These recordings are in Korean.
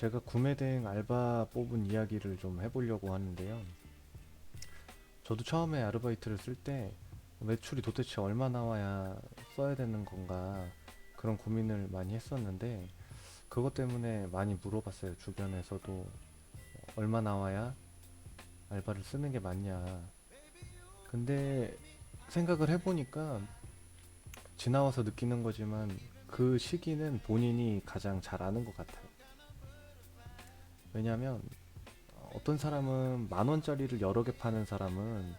제가 구매대행 알바 뽑은 이야기를 좀 해보려고 하는데요. 저도 처음에 아르바이트를 쓸 때 매출이 도대체 얼마 나와야 써야 되는 건가 그런 고민을 많이 했었는데 그것 때문에 많이 물어봤어요. 주변에서도 얼마 나와야 알바를 쓰는 게 맞냐. 근데 생각을 해보니까 지나와서 느끼는 거지만 그 시기는 본인이 가장 잘 아는 것 같아요. 왜냐면 어떤 사람은 10,000원짜리를 여러 개 파는 사람은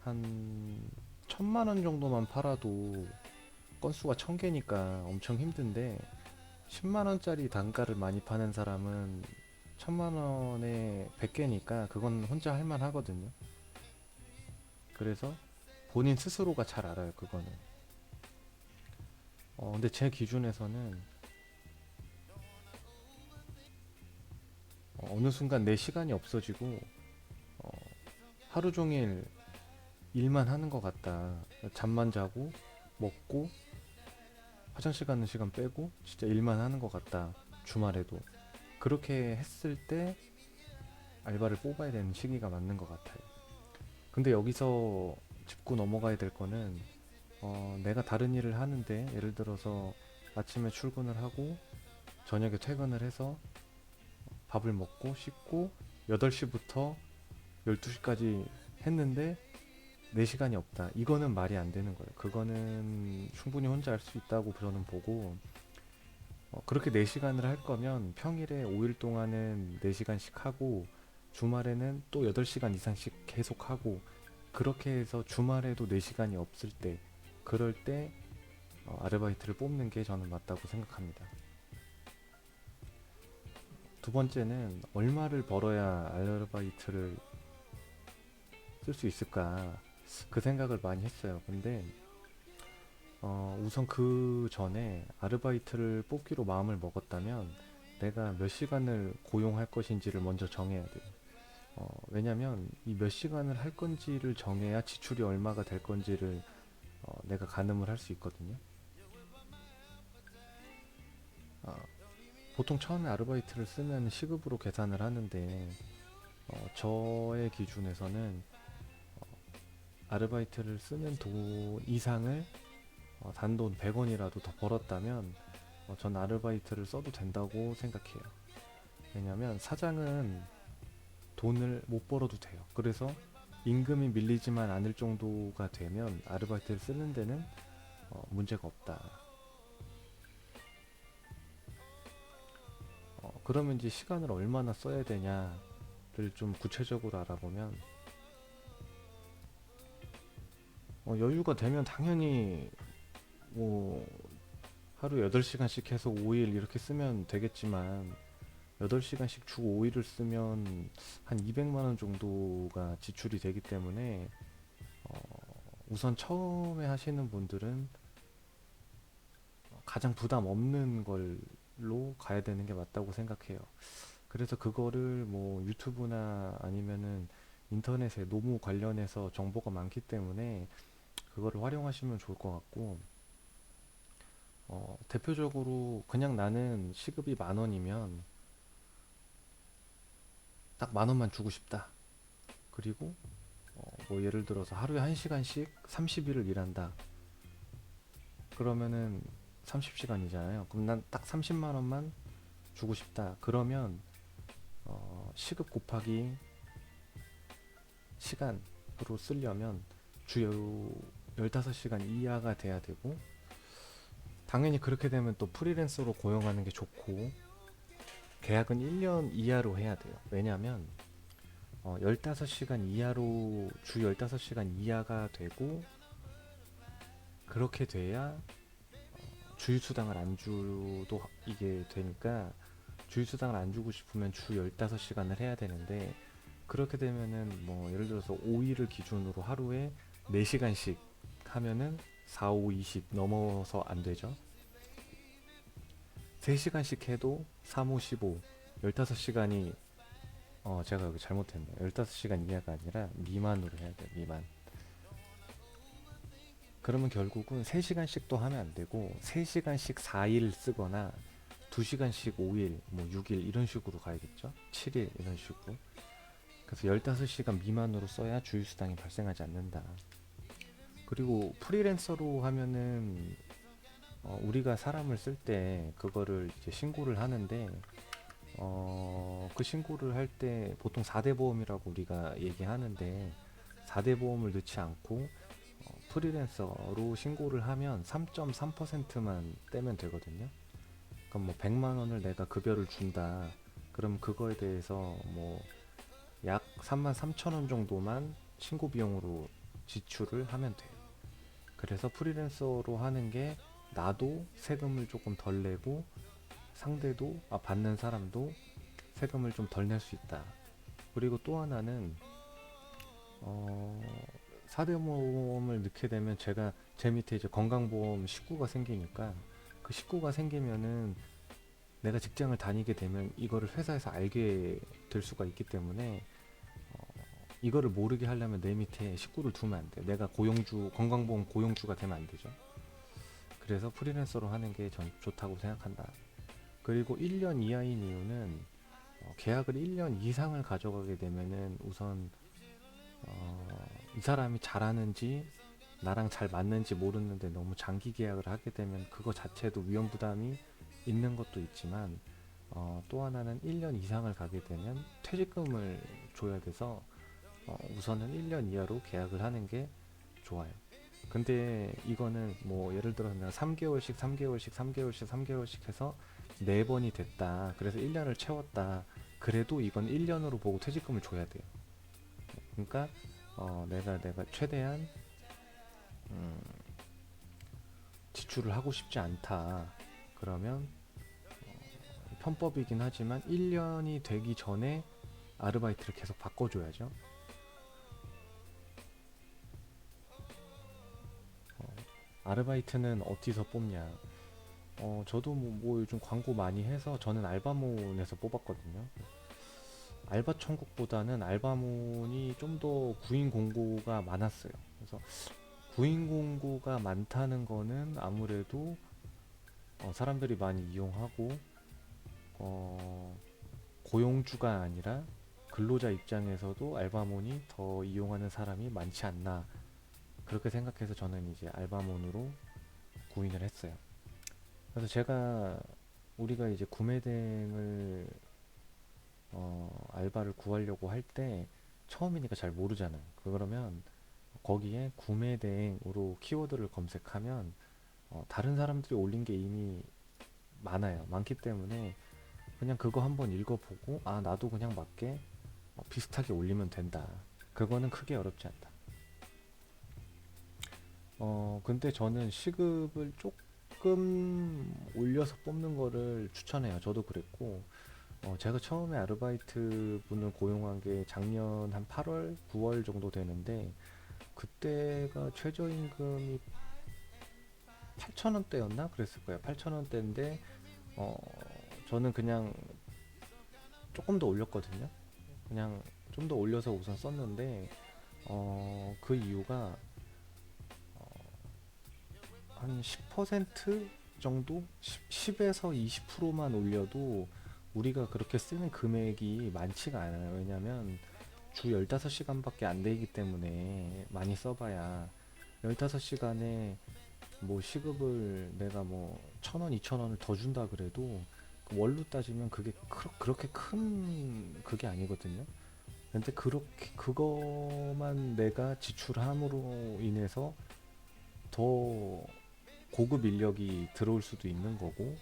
한 1,000만 원 정도만 팔아도 건수가 1,000개니까 엄청 힘든데 10만 원짜리 단가를 많이 파는 사람은 1,000만 원에 100개니까 그건 혼자 할 만 하거든요. 그래서 본인 스스로가 잘 알아요, 그거는. 근데 제 기준에서는 어느 순간 내 시간이 없어지고 어, 하루 종일 일만 하는 것 같다. 잠만 자고 먹고 화장실 가는 시간 빼고 진짜 일만 하는 것 같다. 주말에도. 그렇게 했을 때 알바를 뽑아야 되는 시기가 맞는 것 같아요. 근데 여기서 짚고 넘어가야 될 거는 내가 다른 일을 하는데 예를 들어서 아침에 출근을 하고 저녁에 퇴근을 해서 밥을 먹고 씻고 8시부터 12시까지 했는데 내 시간이 없다. 이거는 말이 안 되는 거예요. 그거는 충분히 혼자 할 수 있다고 저는 보고 그렇게 4시간을 할 거면 평일에 5일 동안은 4시간씩 하고 주말에는 또 8시간 이상씩 계속 하고 그렇게 해서 주말에도 4시간이 없을 때 그럴 때 아르바이트를 뽑는 게 저는 맞다고 생각합니다. 두 번째는 얼마를 벌어야 아르바이트를 쓸 수 있을까 그 생각을 많이 했어요. 근데 우선 그 전에 아르바이트를 뽑기로 마음을 먹었다면 내가 몇 시간을 고용할 것인지를 먼저 정해야 돼요. 왜냐면 이 몇 시간을 할 건지를 정해야 지출이 얼마가 될 건지를 내가 가늠을 할 수 있거든요. 어, 보통 처음에 아르바이트를 쓰면 시급으로 계산을 하는데 저의 기준에서는 아르바이트를 쓰는 돈 이상을 단돈 100원이라도 더 벌었다면 전 아르바이트를 써도 된다고 생각해요. 왜냐면 사장은 돈을 못 벌어도 돼요. 그래서 임금이 밀리지만 않을 정도가 되면 아르바이트를 쓰는 데는 문제가 없다. 그러면 이제 시간을 얼마나 써야 되냐를 좀 구체적으로 알아보면 여유가 되면 당연히 뭐 하루 8시간씩 해서 5일 이렇게 쓰면 되겠지만 8시간씩 주 5일을 쓰면 한 200만 원 정도가 지출이 되기 때문에 우선 처음에 하시는 분들은 가장 부담 없는 걸로 가야 되는 게 맞다고 생각해요. 그래서 그거를 뭐 유튜브나 아니면은 인터넷에 노무 관련해서 정보가 많기 때문에 그거를 활용하시면 좋을 것 같고 대표적으로 그냥 나는 시급이 10,000원이면 딱 10,000원만 주고 싶다. 그리고 뭐 예를 들어서 하루에 1시간씩 30일을 일한다. 그러면은 30시간이잖아요. 그럼 난 딱 30만 원만 주고 싶다. 그러면 시급 곱하기 시간으로 쓰려면 주 15시간 이하가 돼야 되고 당연히 그렇게 되면 또 프리랜서로 고용하는 게 좋고 계약은 1년 이하로 해야 돼요. 왜냐하면 15시간 이하로 주 15시간 이하가 되고 그렇게 돼야 주휴수당을 안 주도 이게 되니까 주휴수당을 안 주고 싶으면 주 15시간을 해야 되는데 그렇게 되면은 뭐 예를 들어서 5일을 기준으로 하루에 4시간씩 하면은 4, 5, 20 넘어서 안 되죠. 3시간씩 해도 3, 5, 15 15시간이 제가 여기 잘못했네요. 15시간 이하가 아니라 미만으로 해야 돼요. 미만. 그러면 결국은 3시간씩도 하면 안 되고 3시간씩 4일 쓰거나 2시간씩 5일, 뭐 6일 이런 식으로 가야겠죠? 7일 이런 식으로. 그래서 15시간 미만으로 써야 주휴수당이 발생하지 않는다. 그리고 프리랜서로 하면은 우리가 사람을 쓸 때 그거를 이제 신고를 하는데 그 신고를 할 때 보통 4대 보험이라고 우리가 얘기하는데 4대 보험을 넣지 않고 프리랜서로 신고를 하면 3.3%만 떼면 되거든요. 그럼 뭐 100만 원을 내가 급여를 준다. 그럼 그거에 대해서 뭐 약 3만 3천 원 정도만 신고 비용으로 지출을 하면 돼요. 그래서 프리랜서로 하는 게 나도 세금을 조금 덜 내고 상대도 받는 사람도 세금을 좀 덜 낼 수 있다. 그리고 또 하나는 4대 보험을 넣게 되면 제가 제 밑에 이제 건강보험 식구가 생기니까 그 식구가 생기면은 내가 직장을 다니게 되면 이거를 회사에서 알게 될 수가 있기 때문에 이거를 모르게 하려면 내 밑에 식구를 두면 안 돼. 내가 고용주, 건강보험 고용주가 되면 안 되죠. 그래서 프리랜서로 하는 게 전 좋다고 생각한다. 그리고 1년 이하인 이유는 계약을 1년 이상을 가져가게 되면은 우선 이 사람이 잘하는지 나랑 잘 맞는지 모르는데 너무 장기 계약을 하게 되면 그거 자체도 위험 부담이 있는 것도 있지만 또 하나는 1년 이상을 가게 되면 퇴직금을 줘야 돼서 우선은 1년 이하로 계약을 하는 게 좋아요. 근데 이거는 뭐 예를 들어서 내가 3개월씩 3개월씩 3개월씩 3개월씩 해서 4번이 됐다. 그래서 1년을 채웠다. 그래도 이건 1년으로 보고 퇴직금을 줘야 돼요. 그러니까 내가 최대한 지출을 하고 싶지 않다. 그러면 편법이긴 하지만 1년이 되기 전에 아르바이트를 계속 바꿔줘야죠. 아르바이트는 어디서 뽑냐? 저도 뭐 요즘 광고 많이 해서 저는 알바몬에서 뽑았거든요. 알바 천국보다는 알바몬이 좀 더 구인 공고가 많았어요. 그래서 구인 공고가 많다는 거는 아무래도 사람들이 많이 이용하고 고용주가 아니라 근로자 입장에서도 알바몬이 더 이용하는 사람이 많지 않나 그렇게 생각해서 저는 이제 알바몬으로 구인을 했어요. 그래서 우리가 이제 구매대행을 알바를 구하려고 할 때 처음이니까 잘 모르잖아요. 그러면 거기에 구매대행으로 키워드를 검색하면 다른 사람들이 올린 게 이미 많기 때문에 그냥 그거 한번 읽어보고 나도 그냥 맞게 비슷하게 올리면 된다. 그거는 크게 어렵지 않다. 근데 저는 시급을 조금 올려서 뽑는 거를 추천해요. 저도 그랬고 제가 처음에 아르바이트 분을 고용한 게 작년 한 8월, 9월 정도 되는데 그때가 최저임금이 8,000원대였나? 그랬을 거예요. 8,000원대인데 저는 그냥 조금 더 올렸거든요. 그냥 좀 더 올려서 우선 썼는데 그 이유가 한 10% 정도? 10에서 20%만 올려도 우리가 그렇게 쓰는 금액이 많지가 않아요. 왜냐면 주 15시간밖에 안 되기 때문에 많이 써봐야 15시간에 뭐 시급을 내가 뭐 1,000원, 2,000원을 더 준다 그래도 그 월로 따지면 그게 그렇게 큰 그게 아니거든요. 근데 그렇게 그거만 내가 지출함으로 인해서 더 고급 인력이 들어올 수도 있는 거고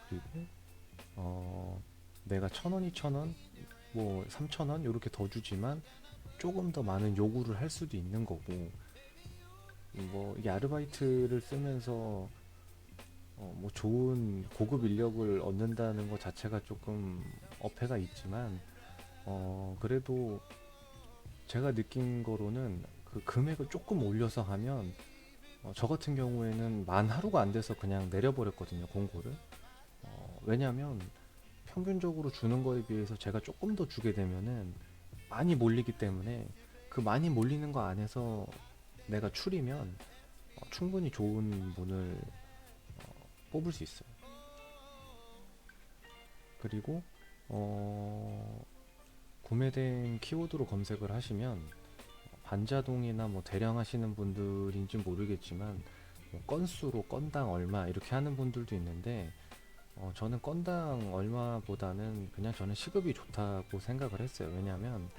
그리고 내가 1,000원, 2,000원, 뭐 3,000원 이렇게 더 주지만 조금 더 많은 요구를 할 수도 있는 거고 뭐 이게 아르바이트를 쓰면서 뭐 좋은 고급 인력을 얻는다는 것 자체가 조금 어폐가 있지만 그래도 제가 느낀 거로는 그 금액을 조금 올려서 하면 저 같은 경우에는 만 하루가 안 돼서 그냥 내려버렸거든요, 공고를. 왜냐면 평균적으로 주는 거에 비해서 제가 조금 더 주게 되면은 많이 몰리기 때문에 그 많이 몰리는 거 안에서 내가 추리면 충분히 좋은 분을 뽑을 수 있어요. 그리고 어, 구매된 키워드로 검색을 하시면 반자동이나 뭐 대량 하시는 분들인지 모르겠지만 뭐 건수로 건당 얼마 이렇게 하는 분들도 있는데 저는 건당 얼마보다는 그냥 저는 시급이 좋다고 생각을 했어요. 왜냐하면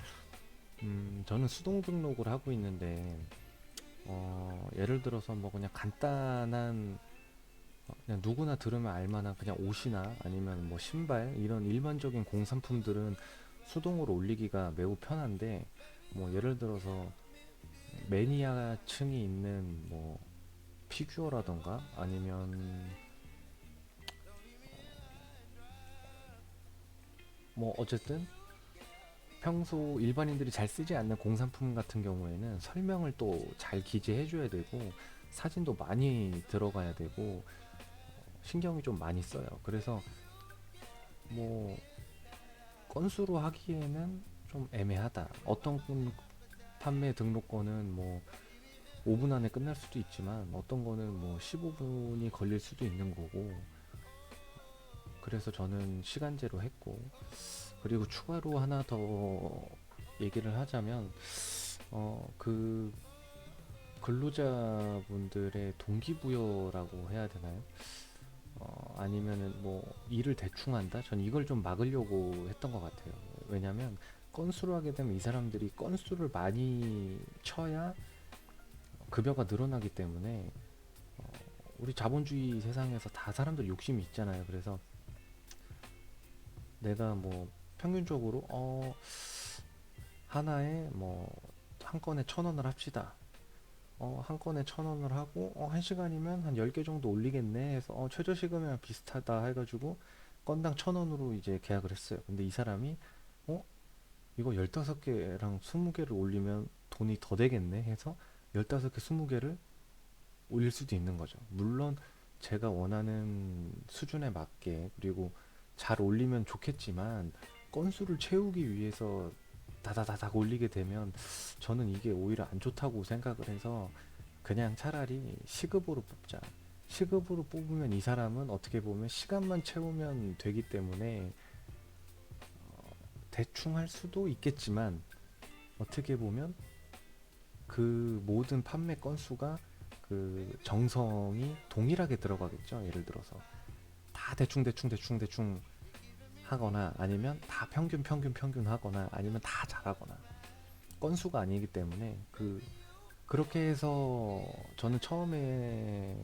저는 수동 등록을 하고 있는데 예를 들어서 뭐 그냥 간단한 그냥 누구나 들으면 알만한 그냥 옷이나 아니면 뭐 신발 이런 일반적인 공산품들은 수동으로 올리기가 매우 편한데 뭐 예를 들어서 매니아층이 있는 뭐 피규어라던가 아니면 뭐 어쨌든 평소 일반인들이 잘 쓰지 않는 공산품 같은 경우에는 설명을 또 잘 기재해 줘야 되고 사진도 많이 들어가야 되고 신경이 좀 많이 써요. 그래서 뭐 건수로 하기에는 좀 애매하다. 어떤 판매 등록권은 뭐 5분 안에 끝날 수도 있지만 어떤 거는 뭐 15분이 걸릴 수도 있는 거고 그래서 저는 시간제로 했고 그리고 추가로 하나 더 얘기를 하자면 그 근로자분들의 동기부여라고 해야 되나요? 아니면은 뭐 일을 대충 한다? 전 이걸 좀 막으려고 했던 것 같아요. 왜냐면 건수로 하게 되면 이 사람들이 건수를 많이 쳐야 급여가 늘어나기 때문에 우리 자본주의 세상에서 다 사람들 욕심이 있잖아요. 그래서 내가 뭐 평균적으로 하나에 뭐 한 건에 1,000원을 합시다. 한 건에 1,000원을 하고 한 시간이면 한 10개 정도 올리겠네 해서 최저시급이랑 비슷하다 해가지고 건당 1,000원으로 이제 계약을 했어요. 근데 이 사람이 어 이거 15개랑 20개를 올리면 돈이 더 되겠네 해서 15개 20개를 올릴 수도 있는 거죠. 물론 제가 원하는 수준에 맞게 그리고 잘 올리면 좋겠지만 건수를 채우기 위해서 다다다닥 올리게 되면 저는 이게 오히려 안 좋다고 생각을 해서 그냥 차라리 시급으로 뽑자. 시급으로 뽑으면 이 사람은 어떻게 보면 시간만 채우면 되기 때문에 대충 할 수도 있겠지만 어떻게 보면 그 모든 판매 건수가 그 정성이 동일하게 들어가겠죠. 예를 들어서 다 대충 대충 대충 대충 하거나 아니면 다 평균 평균 평균 하거나 아니면 다 잘하거나 건수가 아니기 때문에 그렇게 해서 저는 처음에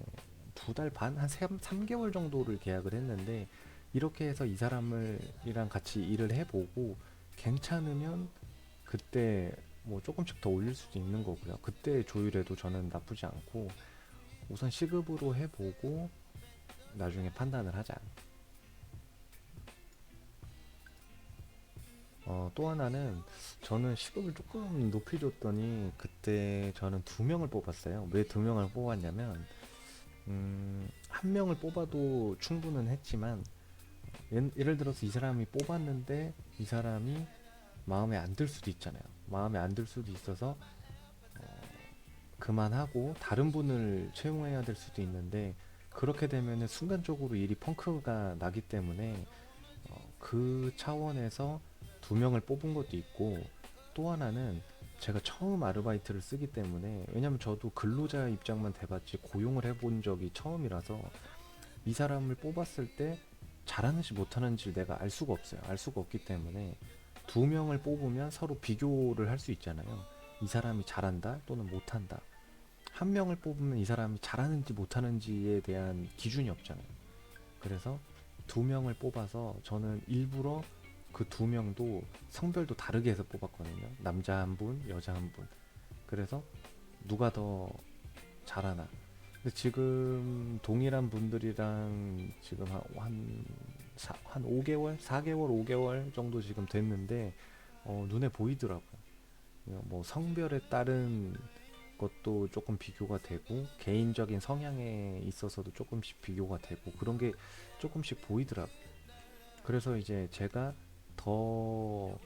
2달 반, 한 3개월 정도를 계약을 했는데 이렇게 해서 이 사람이랑 같이 일을 해보고 괜찮으면 그때 뭐 조금씩 더 올릴 수도 있는 거고요. 그때 조율해도 저는 나쁘지 않고 우선 시급으로 해보고 나중에 판단을 하자. 또 하나는 저는 시급을 조금 높이 줬더니 그때 저는 2명을 뽑았어요. 왜 2명을 뽑았냐면 한 명을 뽑아도 충분은 했지만 예를 들어서 이 사람이 뽑았는데 이 사람이 마음에 안 들 수도 있잖아요. 마음에 안 들 수도 있어서 그만하고 다른 분을 채용해야 될 수도 있는데 그렇게 되면은 순간적으로 일이 펑크가 나기 때문에 그 차원에서 2명을 뽑은 것도 있고 또 하나는 제가 처음 아르바이트를 쓰기 때문에 왜냐면 저도 근로자 입장만 돼봤지 고용을 해본 적이 처음이라서 이 사람을 뽑았을 때 잘하는지 못하는지 내가 알 수가 없어요. 알 수가 없기 때문에 2명을 뽑으면 서로 비교를 할 수 있잖아요. 이 사람이 잘한다 또는 못한다. 한 명을 뽑으면 이 사람이 잘하는지 못하는지에 대한 기준이 없잖아요. 그래서 2명을 뽑아서 저는 일부러 그 2명도 성별도 다르게 해서 뽑았거든요. 남자 한 분, 여자 한 분. 그래서 누가 더 잘하나. 근데 지금 동일한 분들이랑 지금 한 5개월, 4개월, 5개월 정도 지금 됐는데 눈에 보이더라고요. 뭐 성별에 따른 것도 조금 비교가 되고 개인적인 성향에 있어서도 조금씩 비교가 되고 그런 게 조금씩 보이더라고요. 그래서 이제 제가 더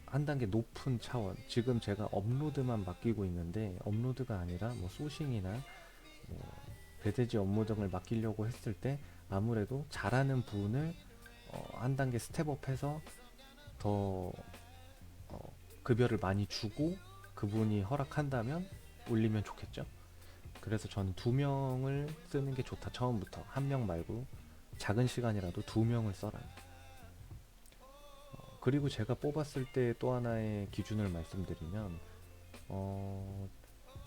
한 단계 높은 차원 지금 제가 업로드만 맡기고 있는데 업로드가 아니라 뭐 소싱이나 뭐 배대지 업무 등을 맡기려고 했을 때 아무래도 잘하는 분을 한 단계 스텝업해서 더 급여를 많이 주고 그분이 허락한다면 올리면 좋겠죠. 그래서 저는 두 명을 쓰는 게 좋다. 처음부터 한 명 말고 작은 시간이라도 두 명을 써라. 그리고 제가 뽑았을 때 또 하나의 기준을 말씀드리면 어,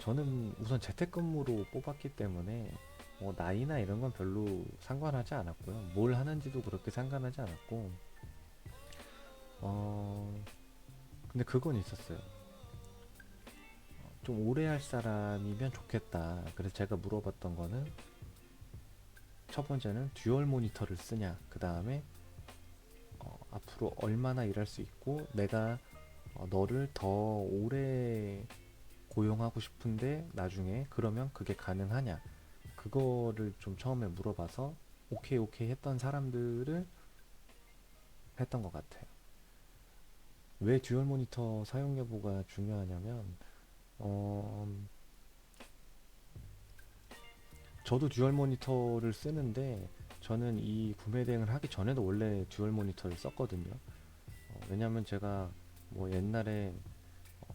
저는 우선 재택근무로 뽑았기 때문에 뭐 나이나 이런 건 별로 상관하지 않았고요. 뭘 하는지도 그렇게 상관하지 않았고 어, 근데 그건 있었어요. 좀 오래 할 사람이면 좋겠다. 그래서 제가 물어봤던 거는 첫 번째는 듀얼 모니터를 쓰냐. 그 다음에 앞으로 얼마나 일할 수 있고 내가 너를 더 오래 고용하고 싶은데 나중에 그러면 그게 가능하냐. 그거를 좀 처음에 물어봐서 오케이 오케이 했던 사람들을 했던 것 같아요. 왜 듀얼 모니터 사용 여부가 중요하냐면 어, 저도 듀얼 모니터를 쓰는데 저는 이 구매 대행을 하기 전에도 원래 듀얼 모니터를 썼거든요. 왜냐면 제가 뭐 옛날에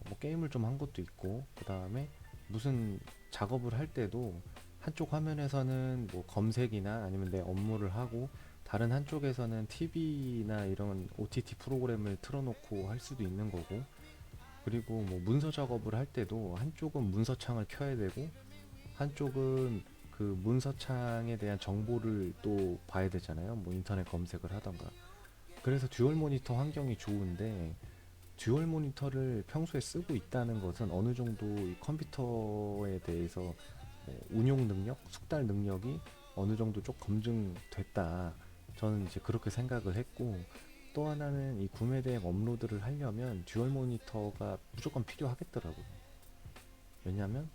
뭐 게임을 좀 한 것도 있고 그 다음에 무슨 작업을 할 때도 한쪽 화면에서는 뭐 검색이나 아니면 내 업무를 하고 다른 한쪽에서는 TV나 이런 OTT 프로그램을 틀어놓고 할 수도 있는 거고 그리고 뭐 문서 작업을 할 때도 한쪽은 문서창을 켜야 되고 한쪽은 그 문서창에 대한 정보를 또 봐야 되잖아요. 뭐 인터넷 검색을 하던가. 그래서 듀얼 모니터 환경이 좋은데 듀얼 모니터를 평소에 쓰고 있다는 것은 어느 정도 이 컴퓨터에 대해서 뭐 운용 능력, 숙달 능력이 어느 정도 좀 검증됐다. 저는 이제 그렇게 생각을 했고 또 하나는 이 구매 대행 업로드를 하려면 듀얼 모니터가 무조건 필요하겠더라고요. 왜냐면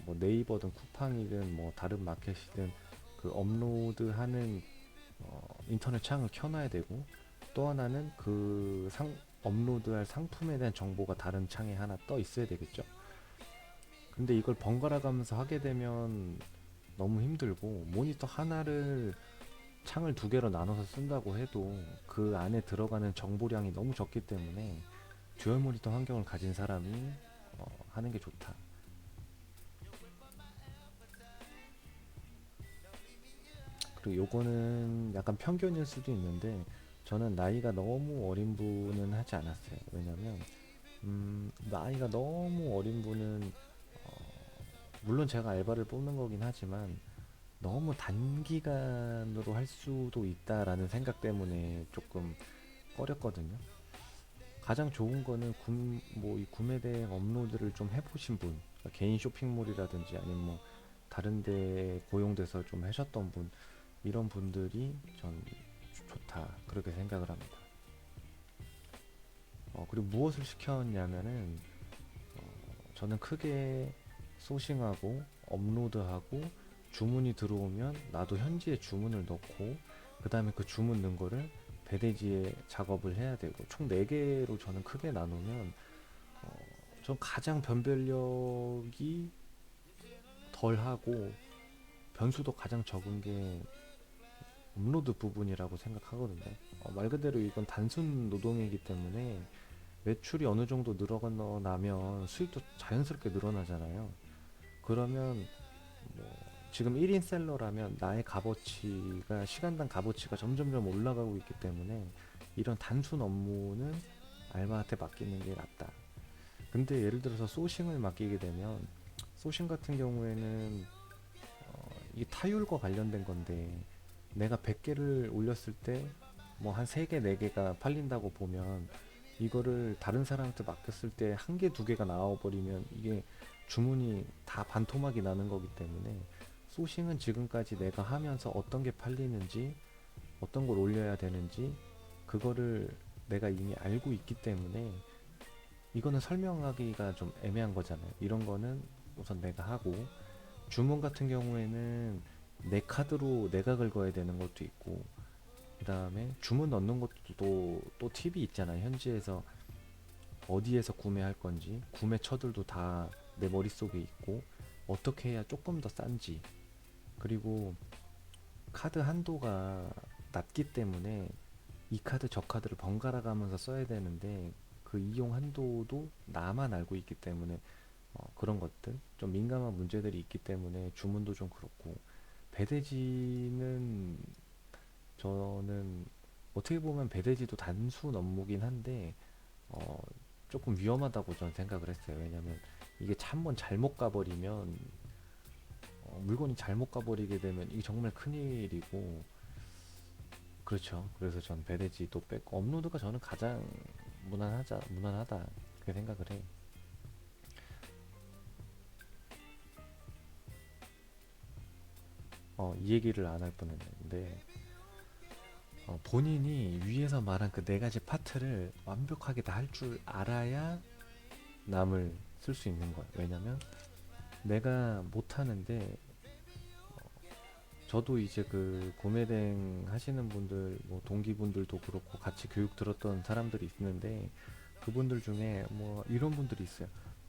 뭐 네이버든 쿠팡이든 뭐 다른 마켓이든 그 업로드하는 인터넷 창을 켜놔야 되고 또 하나는 그 업로드할 상품에 대한 정보가 다른 창에 하나 떠 있어야 되겠죠. 근데 이걸 번갈아 가면서 하게 되면 너무 힘들고 모니터 하나를 창을 두 개로 나눠서 쓴다고 해도 그 안에 들어가는 정보량이 너무 적기 때문에 듀얼 모니터 환경을 가진 사람이 하는 게 좋다. 그리고 요거는 약간 편견일 수도 있는데 저는 나이가 너무 어린 분은 하지 않았어요. 왜냐면 나이가 너무 어린 분은 물론 제가 알바를 뽑는 거긴 하지만 너무 단기간으로 할 수도 있다라는 생각 때문에 조금 꺼렸거든요. 가장 좋은 거는 뭐이 구매 대행 업로드를 좀 해보신 분, 그러니까 개인 쇼핑몰이라든지 아니면 뭐 다른 데 고용돼서 좀 하셨던 분, 이런 분들이 전 좋다 그렇게 생각을 합니다. 그리고 무엇을 시켰냐면은 저는 크게 소싱하고 업로드하고 주문이 들어오면 나도 현지에 주문을 넣고 그 다음에 그 주문 넣은 거를 배대지에 작업을 해야 되고 총 4개로 저는 크게 나누면 전 가장 변별력이 덜하고 변수도 가장 적은 게 업로드 부분이라고 생각하거든요. 말 그대로 이건 단순 노동이기 때문에 매출이 어느 정도 늘어나면 수익도 자연스럽게 늘어나잖아요. 그러면 뭐 지금 1인 셀러라면 나의 값어치가 시간당 값어치가 점점점 올라가고 있기 때문에 이런 단순 업무는 알바한테 맡기는 게 낫다. 근데 예를 들어서 소싱을 맡기게 되면 소싱 같은 경우에는 이게 타율과 관련된 건데 내가 100개를 올렸을 때 뭐 한 3개, 4개가 팔린다고 보면 이거를 다른 사람한테 맡겼을 때 한 개, 두 개가 나와버리면 이게 주문이 다 반토막이 나는 거기 때문에 소싱은 지금까지 내가 하면서 어떤 게 팔리는지 어떤 걸 올려야 되는지 그거를 내가 이미 알고 있기 때문에 이거는 설명하기가 좀 애매한 거잖아요. 이런 거는 우선 내가 하고 주문 같은 경우에는 내 카드로 내가 긁어야 되는 것도 있고 그 다음에 주문 넣는 것도 또 팁이 있잖아요. 현지에서 어디에서 구매할 건지 구매처들도 다 내 머릿속에 있고 어떻게 해야 조금 더 싼지 그리고 카드 한도가 낮기 때문에 이 카드 저 카드를 번갈아 가면서 써야 되는데 그 이용 한도도 나만 알고 있기 때문에 그런 것들 좀 민감한 문제들이 있기 때문에 주문도 좀 그렇고 배대지는 저는 어떻게 보면 배대지도 단순 업무긴 한데 어, 조금 위험하다고 저는 생각을 했어요. 왜냐면 이게 한번 잘못 가버리면 물건이 잘못 가버리게 되면 이게 정말 큰일이고 그렇죠. 그래서 전 배대지도 뺐고 업로드가 저는 가장 무난하다 그렇게 생각을 해. 이 얘기를 안 할 뻔했는데 본인이 위에서 말한 그 네 가지 파트를 완벽하게 다 할 줄 알아야 남을 쓸 수 있는 거예요. 왜냐면 내가 못하는데 저도 이제 그 구매대행 하시는 분들 뭐 동기분들도 그렇고 같이 교육 들었던 사람들이 있는데 그분들 중에 뭐 이런 분들이 있어요.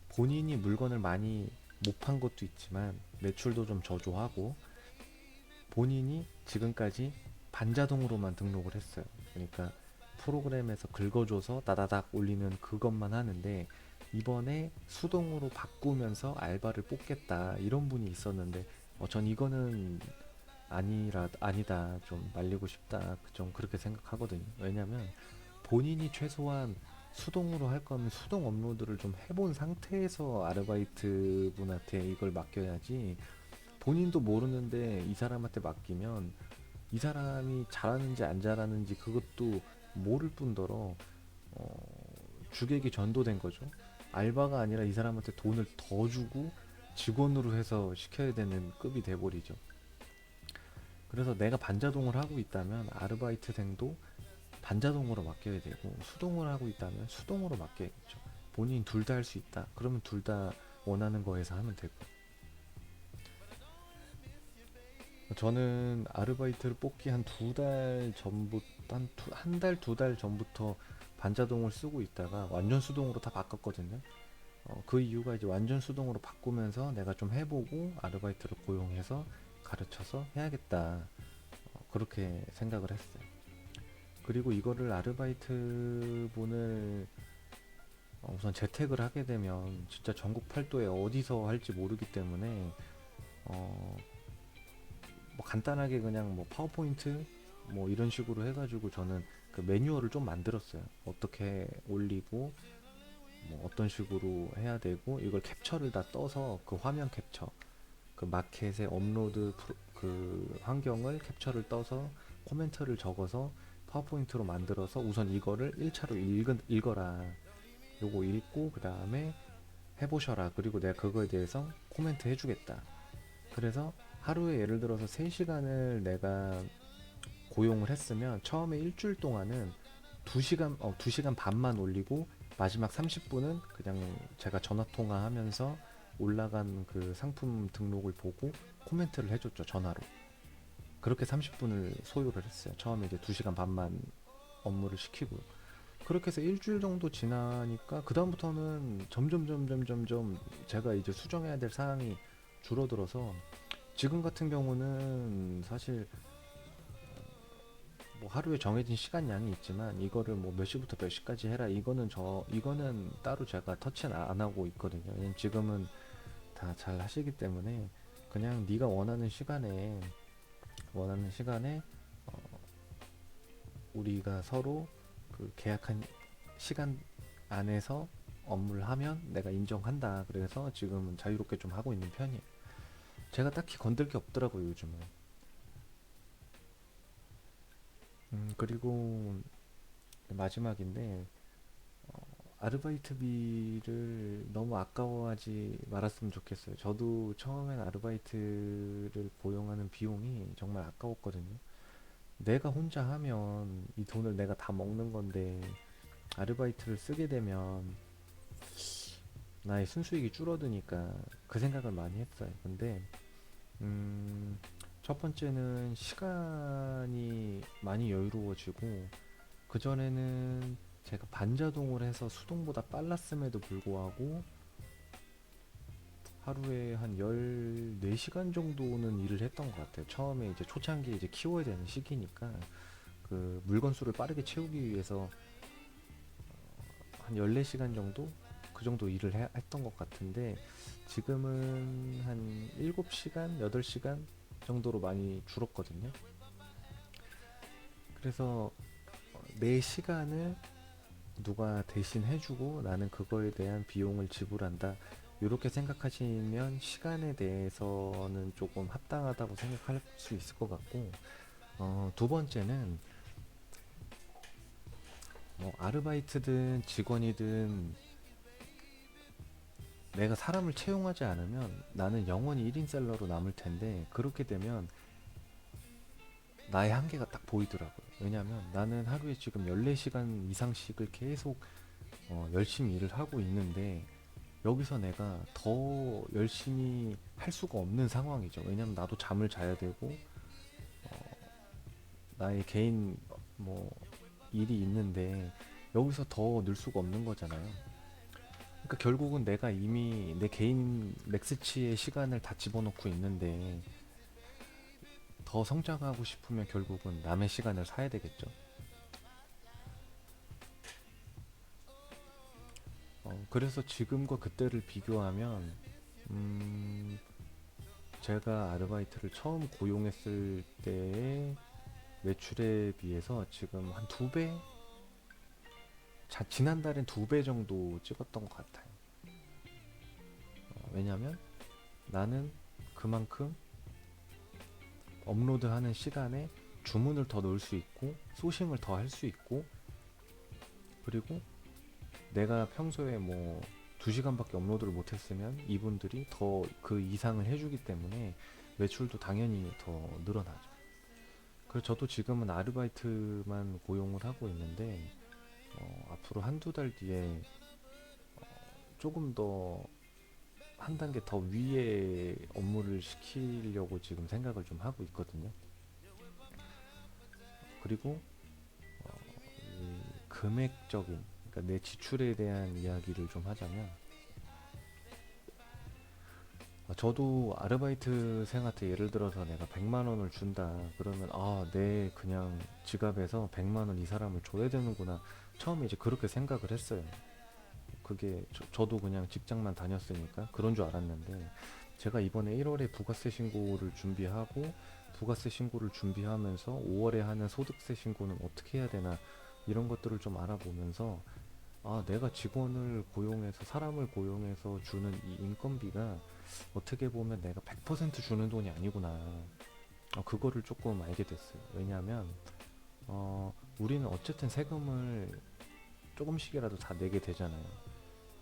본인이 물건을 많이 못 판 것도 있지만 매출도 좀 저조하고 본인이 지금까지 반자동으로만 등록을 했어요. 그러니까 프로그램에서 긁어줘서 다다닥 올리는 그것만 하는데 이번에 수동으로 바꾸면서 알바를 뽑겠다 이런 분이 있었는데 전 이거는 아니다 좀 말리고 싶다 좀 그렇게 생각하거든요. 왜냐면 본인이 최소한 수동으로 할 거면 수동 업로드를 좀 해본 상태에서 아르바이트 분한테 이걸 맡겨야지 본인도 모르는데 이 사람한테 맡기면 이 사람이 잘하는지 안 잘하는지 그것도 모를 뿐더러 주객이 전도된 거죠. 알바가 아니라 이 사람한테 돈을 더 주고 직원으로 해서 시켜야 되는 급이 돼버리죠. 그래서 내가 반자동을 하고 있다면 아르바이트생도 반자동으로 맡겨야 되고 수동을 하고 있다면 수동으로 맡겨야겠죠. 본인 둘 다 할 수 있다. 그러면 둘 다 원하는 거에서 하면 되고. 저는 아르바이트를 뽑기 한 두 달 전부터 한 달 두 달 전부터 반자동을 쓰고 있다가 완전 수동으로 다 바꿨거든요. 그 이유가 이제 완전 수동으로 바꾸면서 내가 좀 해보고 아르바이트를 고용해서 가르쳐서 해야겠다. 그렇게 생각을 했어요. 그리고 이거를 아르바이트 분을 우선 재택을 하게 되면 진짜 전국 팔도에 어디서 할지 모르기 때문에 어, 뭐 간단하게 그냥 뭐 파워포인트 뭐 이런 식으로 해가지고 저는 그 매뉴얼을 좀 만들었어요. 어떻게 올리고 뭐 어떤 식으로 해야 되고 이걸 캡처를 다 떠서 그 화면 캡처 그 마켓의 업로드 그 환경을 캡처를 떠서 코멘트를 적어서 파워포인트로 만들어서 우선 이거를 1차로 읽어라. 요거 읽고 그 다음에 해보셔라. 그리고 내가 그거에 대해서 코멘트 해주겠다. 그래서 하루에 예를 들어서 3시간을 내가 고용을 했으면 처음에 일주일 동안은 2시간 반만 올리고 마지막 30분은 그냥 제가 전화 통화하면서 올라간 그 상품 등록을 보고 코멘트를 해줬죠, 전화로. 그렇게 30분을 소요를 했어요. 처음에 이제 2시간 반만 업무를 시키고. 그렇게 해서 일주일 정도 지나니까 그다음부터는 점점 제가 이제 수정해야 될 사항이 줄어들어서 지금 같은 경우는 사실 뭐 하루에 정해진 시간량이 있지만 이거를 뭐 몇 시부터 몇 시까지 해라 이거는 따로 제가 터치는 안 하고 있거든요. 왜냐면 지금은 다 잘 하시기 때문에 그냥 네가 원하는 시간에 우리가 서로 그 계약한 시간 안에서 업무를 하면 내가 인정한다. 그래서 지금은 자유롭게 좀 하고 있는 편이에요. 제가 딱히 건들 게 없더라고요, 요즘은. 그리고 마지막인데 아르바이트비를 너무 아까워하지 말았으면 좋겠어요. 저도 처음엔 아르바이트를 고용하는 비용이 정말 아까웠거든요. 내가 혼자 하면 이 돈을 내가 다 먹는 건데 아르바이트를 쓰게 되면 나의 순수익이 줄어드니까 그 생각을 많이 했어요. 근데 음, 첫 번째는 시간이 많이 여유로워지고 그전에는 제가 반자동을 해서 수동보다 빨랐음에도 불구하고 하루에 한 14시간 정도는 일을 했던 것 같아요. 처음에 이제 초창기에 이제 키워야 되는 시기니까 그 물건 수를 빠르게 채우기 위해서 한 14시간 정도? 그 정도 일을 했던 것 같은데 지금은 한 7시간, 8시간 정도로 많이 줄었거든요. 그래서 내 시간을 누가 대신 해주고 나는 그거에 대한 비용을 지불한다. 이렇게 생각하시면 시간에 대해서는 조금 합당하다고 생각할 수 있을 것 같고, 두 번째는 뭐 아르바이트든 직원이든 내가 사람을 채용하지 않으면 나는 영원히 1인 셀러로 남을 텐데 그렇게 되면 나의 한계가 딱 보이더라고요. 왜냐면 나는 하루에 지금 14시간 이상씩을 계속 열심히 일을 하고 있는데 여기서 내가 더 열심히 할 수가 없는 상황이죠. 왜냐면 나도 잠을 자야 되고 나의 개인 뭐 일이 있는데 여기서 더 늘 수가 없는 거잖아요. 그러니까 결국은 내가 이미 내 개인 맥스치의 시간을 다 집어넣고 있는데 더 성장하고 싶으면 결국은 남의 시간을 사야 되겠죠. 그래서 지금과 그때를 비교하면 음, 제가 아르바이트를 처음 고용했을 때의 매출에 비해서 지금 한 두 배? 지난달엔 두 배 정도 찍었던 것 같아요. 왜냐면 나는 그만큼 업로드하는 시간에 주문을 더 넣을 수 있고 소싱을 더 할 수 있고 그리고 내가 평소에 뭐 2시간밖에 업로드를 못했으면 이분들이 더 그 이상을 해주기 때문에 매출도 당연히 더 늘어나죠. 그래서 저도 지금은 아르바이트만 고용을 하고 있는데 앞으로 한두 달 뒤에 조금 더 한 단계 더 위에 업무를 시키려고 지금 생각을 좀 하고 있거든요. 그리고 이 금액적인, 그러니까 내 지출에 대한 이야기를 좀 하자면 저도 아르바이트생한테 예를 들어서 내가 100만 원을 준다 그러면 내 그냥 지갑에서 100만 원 이 사람을 줘야 되는구나 처음에 이제 그렇게 생각을 했어요. 그게 저도 그냥 직장만 다녔으니까 그런 줄 알았는데 제가 이번에 1월에 부가세 신고를 준비하고 부가세 신고를 준비하면서 5월에 하는 소득세 신고는 어떻게 해야 되나 이런 것들을 좀 알아보면서 내가 직원을 고용해서 사람을 고용해서 주는 이 인건비가 어떻게 보면 내가 100% 주는 돈이 아니구나. 그거를 조금 알게 됐어요. 왜냐하면 우리는 어쨌든 세금을 조금씩이라도 다 내게 되잖아요.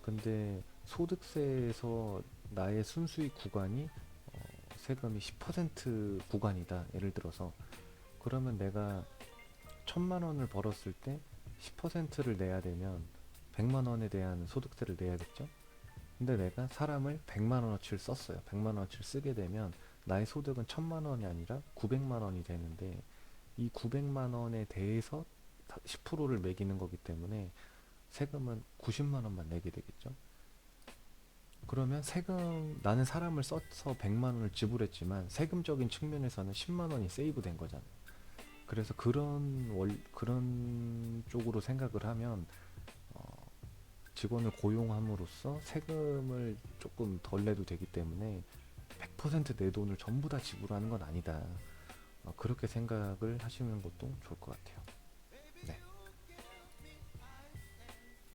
근데 소득세에서 나의 순수익 구간이 세금이 10% 구간이다. 예를 들어서 그러면 내가 1,000만 원을 벌었을 때 10%를 내야 되면 100만 원에 대한 소득세를 내야겠죠? 근데 내가 사람을 100만 원어치를 썼어요. 100만 원어치를 쓰게 되면 나의 소득은 1,000만 원이 아니라 900만 원이 되는데 이 900만 원에 대해서 10%를 매기는 거기 때문에 세금은 90만 원만 내게 되겠죠. 그러면 세금 나는 사람을 써서 100만 원을 지불했지만 세금적인 측면에서는 10만 원이 세이브 된 거잖아요. 그래서 그런 쪽으로 생각을 하면 어, 직원을 고용함으로써 세금을 조금 덜 내도 되기 때문에 100%내 돈을 전부 다 지불하는 건 아니다. 그렇게 생각을 하시는 것도 좋을 것 같아요.